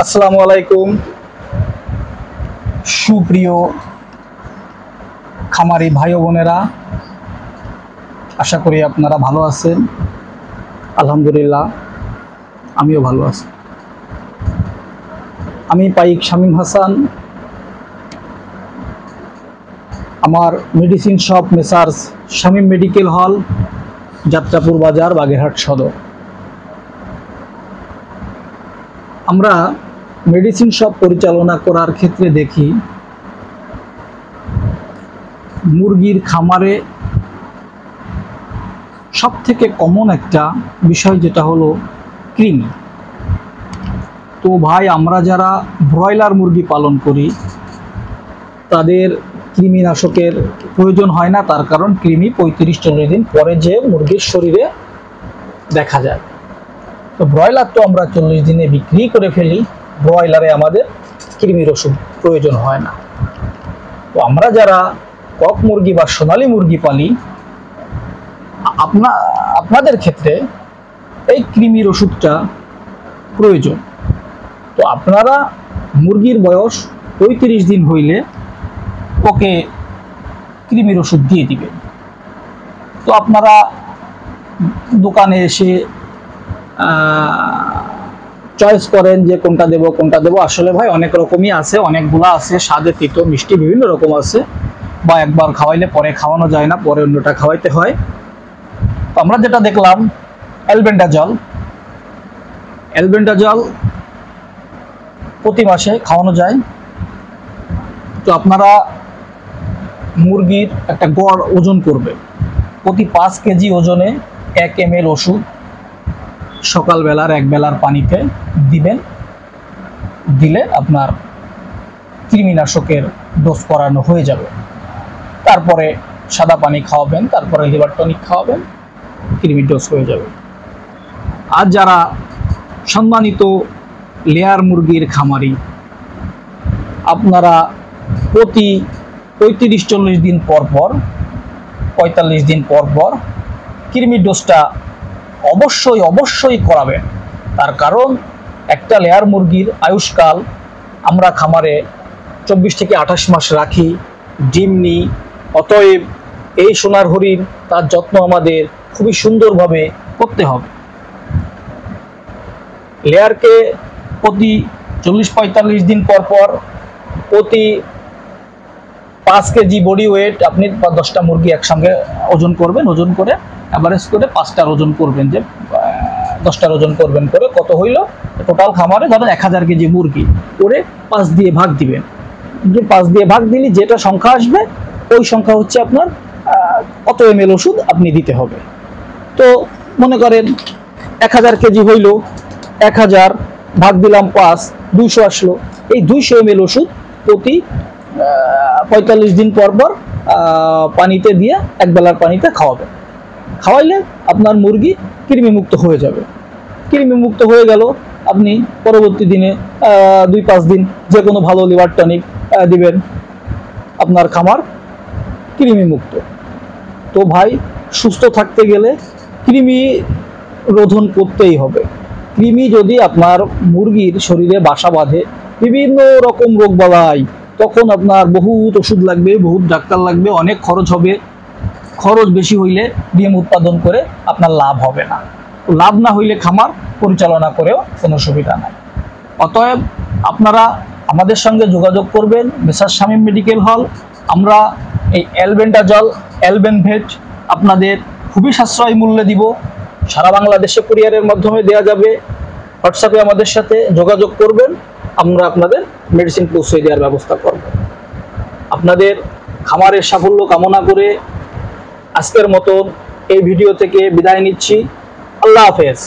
আসসালামু আলাইকুম সুপ্রিয় খামারি ভাই ও বোনেরা, আশা করি আপনারা ভালো আছেন। আলহামদুলিল্লাহ আমিও ভালো আছি। আমি পাইক শামীম হাসান। আমার medicine shop messrs Shamim medical hall, Jatrapur বাজার, বাগেরহাট সদর। আমরা মেডিসিন শপ পরিচালনা করার ক্ষেত্রে দেখি মুরগির খামারে সবথেকে কমন একটা বিষয় যেটা হলো কৃমি। তো ভাই, আমরা যারা ব্রয়লার মুরগি পালন করি তাদের কৃমিনাশকের প্রয়োজন হয় না, তার কারণ কৃমি 35-40 দিন পরে যে মুরগির শরীরে দেখা যায়। তো ব্রয়লার তো আমরা 40 দিনে বিক্রি করে ফেলি, ব্রয়লারে আমাদের কৃমির ওষুধ প্রয়োজন হয় না। তো আমরা যারা কক মুরগি বা সোনালী মুরগি পালি, আপনাদের ক্ষেত্রে এই কৃমির ওষুধটা প্রয়োজন। তো আপনারা মুরগির বয়স 35 দিন হইলে ওকে কৃমির ওষুধ দিয়ে দিবেন। তো আপনারা দোকানে এসে চয়েস করেন যে কোনটা দেব। আসলে ভাই অনেক রকমই আছে, অনেকগুলা আছে, স্বাদে তিতো মিষ্টি বিভিন্ন রকম আছে, বা একবার খাওয়াইলে পরে খাওয়ানো যায় না, পরে অন্যটা খাওয়াইতে হয়। তো আমরা যেটা দেখলাম অ্যালবেন্ডাজল প্রতি মাসে খাওয়ানো যায়। তো আপনারা মুরগির একটা গড় ওজন করবে, প্রতি 5 কেজি ওজনে 1 ml ওষুধ সকালবেলার 1 বেলার পানিতে দিবেন। দিলে আপনার কৃমিনাশকের ডোজ করানো হয়ে যাবে। তারপরে সাদা পানি খাওয়াবেন, তারপরে লিভার টনিক খাওয়াবেন, কৃমির ডোজ হয়ে যাবে। আর যারা সম্মানিত লেয়ার মুরগির খামারি, আপনারা প্রতি 35-40 দিন পর পর 45 দিন পর পর কৃমির ডোজটা অবশ্যই করাবেন। তার কারণ একটা লেয়ার মুরগির আয়ুষ্কাল আমরা খামারে 24 থেকে 28 মাস রাখি, ডিম নিই। অতএব এই সোনার হরিণ, তার যত্ন আমাদের খুবই সুন্দরভাবে করতে হবে। লেয়ারকে প্রতি 40-45 দিন পর পর প্রতি 5 কেজি বডি ওয়েট আপনি 10টা মুরগি একসঙ্গে ওজন করবেন। ওজন করে অ্যাভারেজ করে 5টার ওজন করবেন, যে 10টার ওজন করবেন করে কত হইল টোটাল খামারে। ধরেন 1000 কেজি মুরগি করে 5 দিয়ে ভাগ দিবেন। যে 5 দিয়ে ভাগ দিলে যেটা সংখ্যা আসবে ওই সংখ্যা হচ্ছে আপনার কত ml ওষুধ আপনি দিতে হবে। তো মনে করেন 1000 কেজি হইল, 1000 ভাগ দিলাম 5, 200 আসলো। এই 200 ml ওষুধ প্রতি 45 দিন পর পর পানিতে দিয়ে 1 বেলার পানিতে খাওয়াবেন। খাওয়াইলে আপনার মুরগি কৃমিমুক্ত হয়ে যাবে। কৃমিমুক্ত হয়ে গেল, আপনি পরবর্তী দিনে 2-5 দিন যে কোনো ভালো লিভার টনিক দিবেন, আপনার খামার কৃমিমুক্ত। তো ভাই, সুস্থ থাকতে গেলে কৃমি রোধন করতেই হবে। কৃমি যদি আপনার মুরগির শরীরে বাসা বাঁধে বিভিন্ন রকম রোগ বালাই, তখন আপনার বহুত ওষুধ লাগবে, বহুত ডাক্তার লাগবে, অনেক খরচ হবে। খরচ বেশি হইলে ডিম উৎপাদন করে আপনার লাভ হবে না। লাভ না হইলে খামার পরিচালনা করেও কোনো সুবিধা নাই। অতএব আপনারা আমাদের সঙ্গে যোগাযোগ করবেন, মেসার্স শামীম মেডিকেল হল। আমরা এই অ্যালবেন্ডাজল, অ্যালবেনভেট আপনাদের খুবই সাশ্রয়ী মূল্যে দিব। সারা বাংলাদেশে কুরিয়ারের মাধ্যমে দেওয়া যাবে। হোয়াটসঅ্যাপে আমাদের সাথে যোগাযোগ করবেন, আমরা আপনাদের মেডিসিন পৌঁছে দেওয়ার ব্যবস্থা করব। আপনাদের খামারের সাফল্য কামনা করে আজকের মতো এই ভিডিও থেকে বিদায় নিচ্ছি। আল্লাহ হাফেজ।